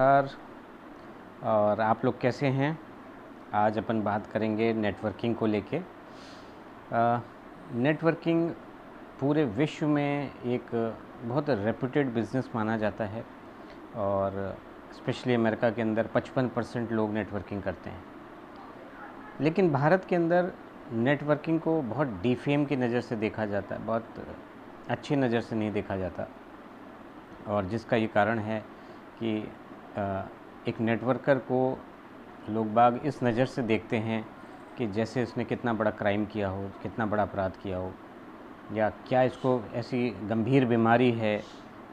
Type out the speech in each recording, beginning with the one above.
नमस्कार। और आप लोग कैसे हैं? आज अपन बात करेंगे नेटवर्किंग को लेके। नेटवर्किंग पूरे विश्व में एक बहुत रेप्यूटेड बिज़नेस माना जाता है और स्पेशली अमेरिका के अंदर 55% लोग नेटवर्किंग करते हैं। लेकिन भारत के अंदर नेटवर्किंग को बहुत डिफेम की नज़र से देखा जाता है, बहुत अच्छी नज़र से नहीं देखा जाता। और जिसका ये कारण है कि एक नेटवर्कर को लोग बाग इस नज़र से देखते हैं कि जैसे उसने कितना बड़ा क्राइम किया हो, कितना बड़ा अपराध किया हो, या क्या इसको ऐसी गंभीर बीमारी है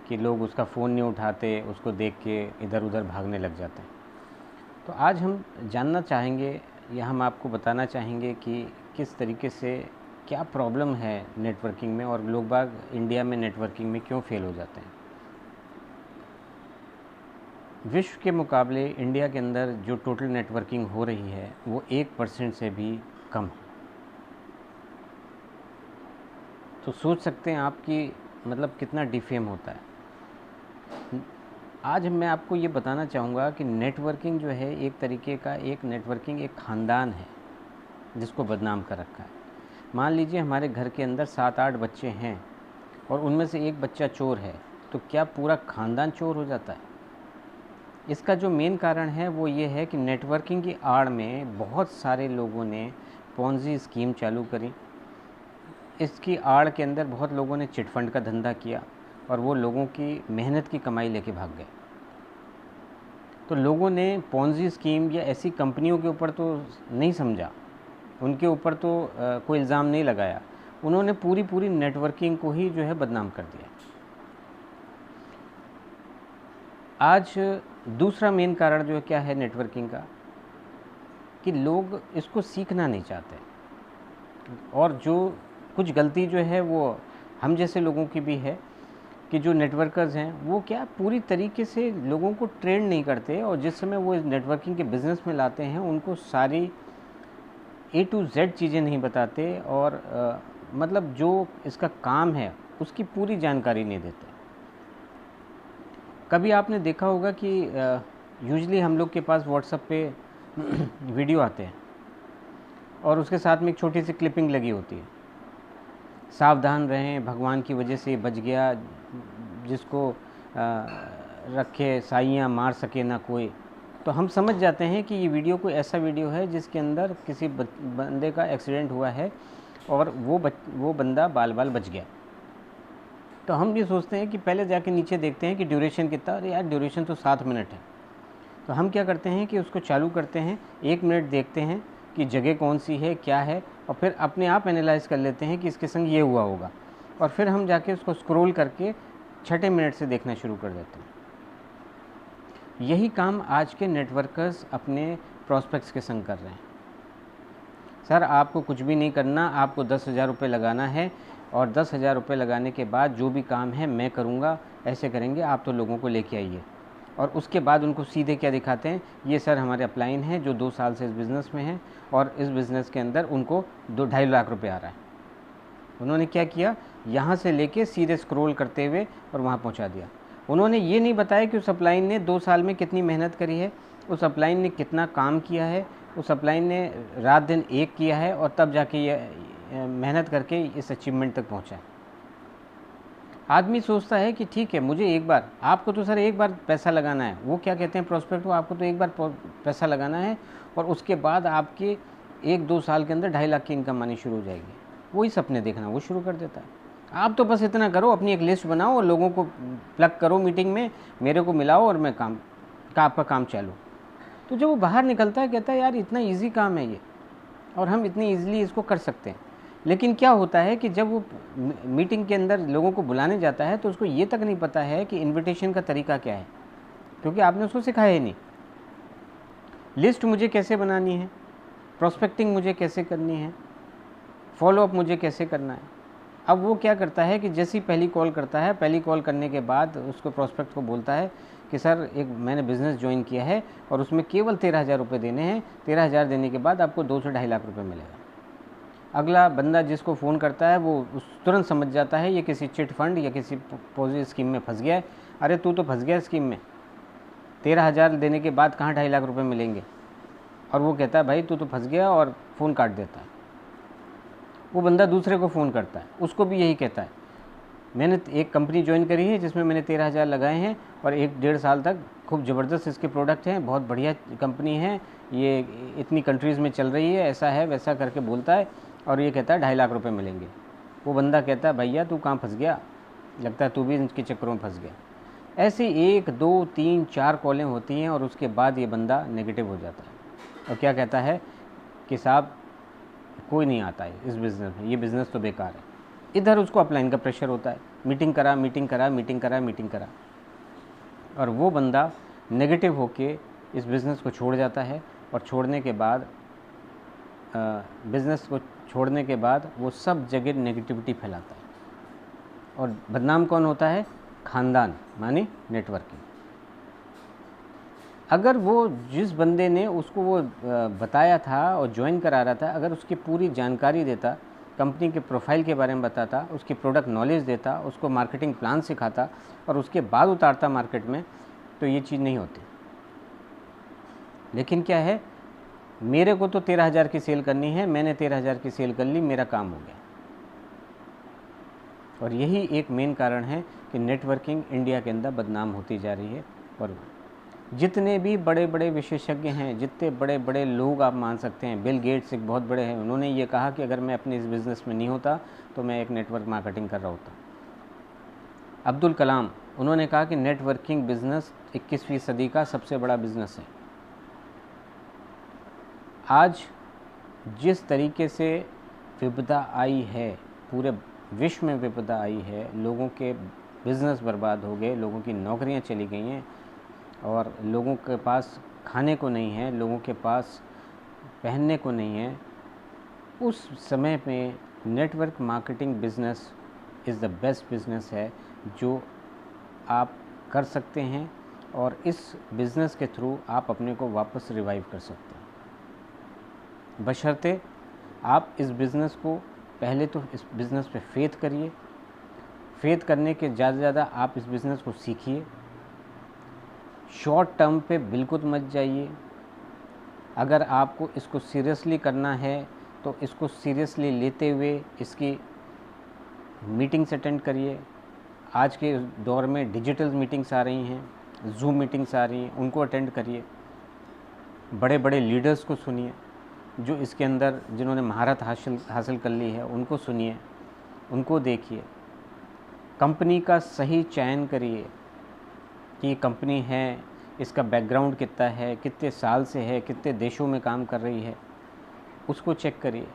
कि लोग उसका फ़ोन नहीं उठाते, उसको देख के इधर उधर भागने लग जाते हैं। तो आज हम जानना चाहेंगे या हम आपको बताना चाहेंगे कि किस तरीके से क्या प्रॉब्लम है नेटवर्किंग में और लोग बाग इंडिया में नेटवर्किंग में क्यों फेल हो जाते हैं। विश्व के मुकाबले इंडिया के अंदर जो टोटल नेटवर्किंग हो रही है वो 1% से भी कम है। तो सोच सकते हैं आप कि मतलब कितना डिफेम होता है। आज मैं आपको ये बताना चाहूँगा कि नेटवर्किंग जो है एक तरीके का नेटवर्किंग एक ख़ानदान है जिसको बदनाम कर रखा है। मान लीजिए हमारे घर के अंदर 7-8 बच्चे हैं और उनमें से एक बच्चा चोर है, तो क्या पूरा ख़ानदान चोर हो जाता है? इसका जो मेन कारण है वो ये है कि नेटवर्किंग की आड़ में बहुत सारे लोगों ने पॉन्जी स्कीम चालू करी। इसकी आड़ के अंदर बहुत लोगों ने चिट फंड का धंधा किया और वो लोगों की मेहनत की कमाई लेके भाग गए। तो लोगों ने पॉन्जी स्कीम या ऐसी कंपनियों के ऊपर तो नहीं समझा, उनके ऊपर तो कोई इल्ज़ाम नहीं लगाया, उन्होंने पूरी नेटवर्किंग को ही जो है बदनाम कर दिया। आज दूसरा मेन कारण जो है क्या है नेटवर्किंग का, कि लोग इसको सीखना नहीं चाहते और जो कुछ गलती जो है वो हम जैसे लोगों की भी है कि जो नेटवर्कर्स हैं वो क्या पूरी तरीके से लोगों को ट्रेन नहीं करते और जिस समय वो इस नेटवर्किंग के बिज़नेस में लाते हैं उनको सारी A to Z चीज़ें नहीं बताते और मतलब जो इसका काम है उसकी पूरी जानकारी नहीं देते। कभी आपने देखा होगा कि यूजुअली हम लोग के पास व्हाट्सएप पे वीडियो आते हैं और उसके साथ में एक छोटी सी क्लिपिंग लगी होती है, सावधान रहें, भगवान की वजह से बच गया, जिसको रखे साइयाँ मार सके ना कोई। तो हम समझ जाते हैं कि ये वीडियो कोई ऐसा वीडियो है जिसके अंदर किसी बंदे का एक्सीडेंट हुआ है और वो बंदा बाल बाल बच गया। तो हम ये सोचते हैं कि पहले जाके नीचे देखते हैं कि ड्यूरेशन कितना, अरे यार ड्यूरेशन तो 7 मिनट है। तो हम क्या करते हैं कि उसको चालू करते हैं, 1 मिनट देखते हैं कि जगह कौन सी है, क्या है, और फिर अपने आप एनालाइज कर लेते हैं कि इसके संग ये हुआ होगा, और फिर हम जाके उसको स्क्रॉल करके 6ठे मिनट से देखना शुरू कर देते हैं। यही काम आज के नेटवर्कर्स अपने प्रॉस्पेक्ट्स के संग कर रहे हैं। सर आपको कुछ भी नहीं करना, आपको 10,000 रुपये लगाना है और 10,000 रुपये लगाने के बाद जो भी काम है मैं करूँगा, ऐसे करेंगे, आप तो लोगों को लेके आइए। और उसके बाद उनको सीधे क्या दिखाते हैं, ये सर हमारे अपलाइन हैं जो 2 साल से इस बिज़नेस में हैं और इस बिज़नेस के अंदर उनको 2-2.5 लाख रुपए आ रहा है। उन्होंने क्या किया, यहाँ से लेके सीधे स्क्रॉल करते हुए और वहाँ पहुँचा दिया। उन्होंने ये नहीं बताया कि उस अपलाइन ने 2 साल में कितनी मेहनत करी है, उस अपलाइन ने कितना काम किया है, उस अपलाइन ने रात दिन एक किया है और तब जाके ये मेहनत करके इस अचीवमेंट तक पहुँचा है। आदमी सोचता है कि ठीक है, मुझे एक बार, आपको तो सर एक बार पैसा लगाना है, वो क्या कहते हैं प्रोस्पेक्ट को, आपको तो एक बार पैसा लगाना है और उसके बाद आपके 1-2 साल के अंदर 2.5 लाख की इनकम आनी शुरू हो जाएगी। वही सपने देखना वो शुरू कर देता है। आप तो बस इतना करो, अपनी एक लिस्ट बनाओ और लोगों को प्लग करो मीटिंग में, मेरे को मिलाओ और मैं आपका काम चालू। तो जब वो बाहर निकलता है कहता है यार इतना ईजी काम है ये और हम इतनी ईजिली इसको कर सकते हैं। लेकिन क्या होता है कि जब वो मीटिंग के अंदर लोगों को बुलाने जाता है तो उसको ये तक नहीं पता है कि इनविटेशन का तरीका क्या है, क्योंकि आपने उसको सिखाया ही नहीं। लिस्ट मुझे कैसे बनानी है, प्रोस्पेक्टिंग मुझे कैसे करनी है, फॉलोअप मुझे कैसे करना है। अब वो क्या करता है कि जैसी पहली कॉल करता है, पहली कॉल करने के बाद उसको प्रोस्पेक्ट को बोलता है कि सर एक मैंने बिज़नेस ज्वाइन किया है और उसमें केवल 13,000 रुपये देने हैं, 13,000 देने के बाद आपको 2 से 2.5 लाख रुपये मिलेगा। अगला बंदा जिसको फ़ोन करता है वो तुरंत समझ जाता है ये किसी चिट फंड या किसी पॉजी स्कीम में फंस गया है। अरे तू तो फंस गया स्कीम में, 13,000 देने के बाद कहाँ 2.5 लाख रुपए मिलेंगे। और वो कहता है भाई तू तो फंस गया, और फ़ोन काट देता है। वो बंदा दूसरे को फ़ोन करता है, उसको भी यही कहता है मैंने एक कंपनी ज्वाइन करी है जिसमें मैंने 13,000 लगाए हैं और 1-1.5 साल तक खूब ज़बरदस्त इसके प्रोडक्ट हैं, बहुत बढ़िया कंपनी है, ये इतनी कंट्रीज़ में चल रही है, ऐसा है वैसा करके बोलता है, और ये कहता है 2.5 लाख रुपए मिलेंगे। वो बंदा कहता है भैया तू कहाँ फंस गया, लगता है तू भी इनके चक्करों में फंस गया। ऐसी 1, 2, 3, 4 कॉलें होती हैं और उसके बाद ये बंदा नेगेटिव हो जाता है और क्या कहता है कि साहब कोई नहीं आता है इस बिज़नेस में, ये बिज़नेस तो बेकार है। इधर उसको अपलाइन का प्रेशर होता है, मीटिंग करा मीटिंग करा मीटिंग करा मीटिंग करा, और वो बंदा नेगेटिव होके इस बिज़नेस को छोड़ जाता है। और छोड़ने के बाद बिज़नेस को छोड़ने के बाद वो सब जगह नेगेटिविटी फैलाता है। और बदनाम कौन होता है? ख़ानदान, माने नेटवर्किंग। अगर वो जिस बंदे ने उसको वो बताया था और ज्वाइन करा रहा था, अगर उसकी पूरी जानकारी देता, कंपनी के प्रोफाइल के बारे में बताता, उसकी प्रोडक्ट नॉलेज देता, उसको मार्केटिंग प्लान सिखाता और उसके बाद उतारता मार्केट में, तो ये चीज़ नहीं होती। लेकिन क्या है, मेरे को तो 13,000 की सेल करनी है, मैंने 13,000 की सेल कर ली, मेरा काम हो गया। और यही एक मेन कारण है कि नेटवर्किंग इंडिया के अंदर बदनाम होती जा रही है। और जितने भी बड़े बड़े विशेषज्ञ हैं, जितने बड़े बड़े लोग आप मान सकते हैं, बिल गेट्स एक बहुत बड़े हैं, उन्होंने ये कहा कि अगर मैं अपने इस बिज़नेस में नहीं होता तो मैं एक नेटवर्क मार्केटिंग कर रहा होता। अब्दुल कलाम, उन्होंने कहा कि नेटवर्किंग बिज़नेस 21वीं सदी का सबसे बड़ा बिज़नेस है। आज जिस तरीके से विपदा आई है, पूरे विश्व में विपदा आई है, लोगों के बिज़नेस बर्बाद हो गए, लोगों की नौकरियां चली गई हैं और लोगों के पास खाने को नहीं है, लोगों के पास पहनने को नहीं है, उस समय में network marketing business is the best business है जो आप कर सकते हैं। और इस बिज़नेस के थ्रू आप अपने को वापस रिवाइव कर सकते हैं, बशर्ते आप इस बिज़नेस को पहले तो इस बिज़नेस पे फेथ करिए। फेथ करने के ज़्यादा से ज़्यादा आप इस बिज़नेस को सीखिए। शॉर्ट टर्म पे बिल्कुल मत जाइए। अगर आपको इसको सीरियसली करना है तो इसको सीरियसली लेते हुए इसकी मीटिंग्स अटेंड करिए। आज के दौर में डिजिटल मीटिंग्स आ रही हैं, जूम मीटिंग्स आ रही हैं, उनको अटेंड करिए। बड़े बड़े लीडर्स को सुनिए, जो इसके अंदर जिन्होंने महारत हासिल कर ली है उनको सुनिए, उनको देखिए। कंपनी का सही चयन करिए कि कंपनी है, इसका बैकग्राउंड कितना है, कितने साल से है, कितने देशों में काम कर रही है, उसको चेक करिए।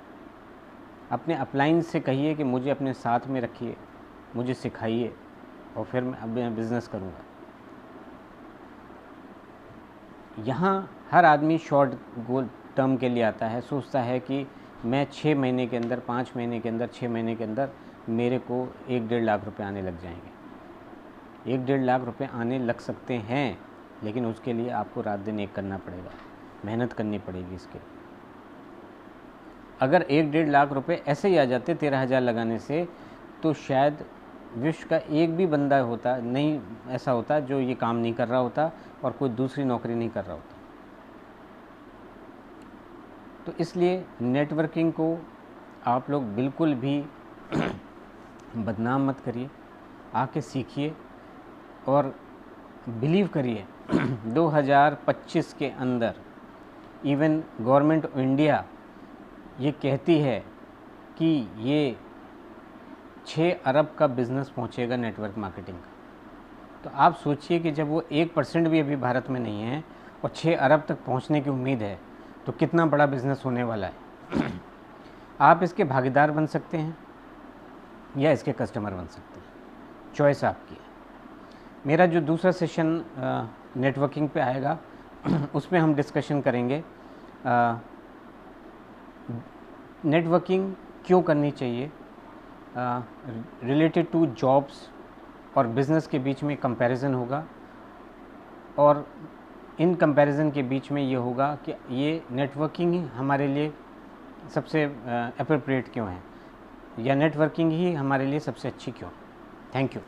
अपने अपलाइन से कहिए कि मुझे अपने साथ में रखिए, मुझे सिखाइए और फिर मैं अब बिज़नेस करूँगा। यहाँ हर आदमी शॉर्ट गोल टर्म के लिए आता है, सोचता है कि मैं 6 महीने के अंदर, 5 महीने के अंदर, 6 महीने के अंदर मेरे को 1-1.5 लाख रुपए आने लग जाएंगे। 1-1.5 लाख रुपए आने लग सकते हैं, लेकिन उसके लिए आपको रात दिन एक करना पड़ेगा, मेहनत करनी पड़ेगी इसके। अगर 1-1.5 लाख रुपए ऐसे ही आ जाते 13,000 लगाने से, तो शायद विश्व का एक भी बंदा होता नहीं, ऐसा होता जो ये काम नहीं कर रहा होता और कोई दूसरी नौकरी नहीं कर रहा होता। तो इसलिए नेटवर्किंग को आप लोग बिल्कुल भी बदनाम मत करिए, आके सीखिए और बिलीव करिए 2025 के अंदर इवन गवर्नमेंट ऑफ इंडिया ये कहती है कि ये 6 अरब का बिज़नेस पहुंचेगा नेटवर्क मार्केटिंग का। तो आप सोचिए कि जब वो 1% भी अभी भारत में नहीं है और 6 अरब तक पहुंचने की उम्मीद है, तो कितना बड़ा बिज़नेस होने वाला है। आप इसके भागीदार बन सकते हैं या इसके कस्टमर बन सकते हैं, चॉइस आपकी है। मेरा जो दूसरा सेशन नेटवर्किंग पे आएगा उसमें हम डिस्कशन करेंगे नेटवर्किंग क्यों करनी चाहिए, रिलेटेड टू जॉब्स और बिज़नेस के बीच में कंपैरिजन होगा, और इन कंपैरिजन के बीच में ये होगा कि ये नेटवर्किंग ही हमारे लिए सबसे एप्रोप्रिएट क्यों है, या नेटवर्किंग ही हमारे लिए सबसे अच्छी क्यों। Thank you.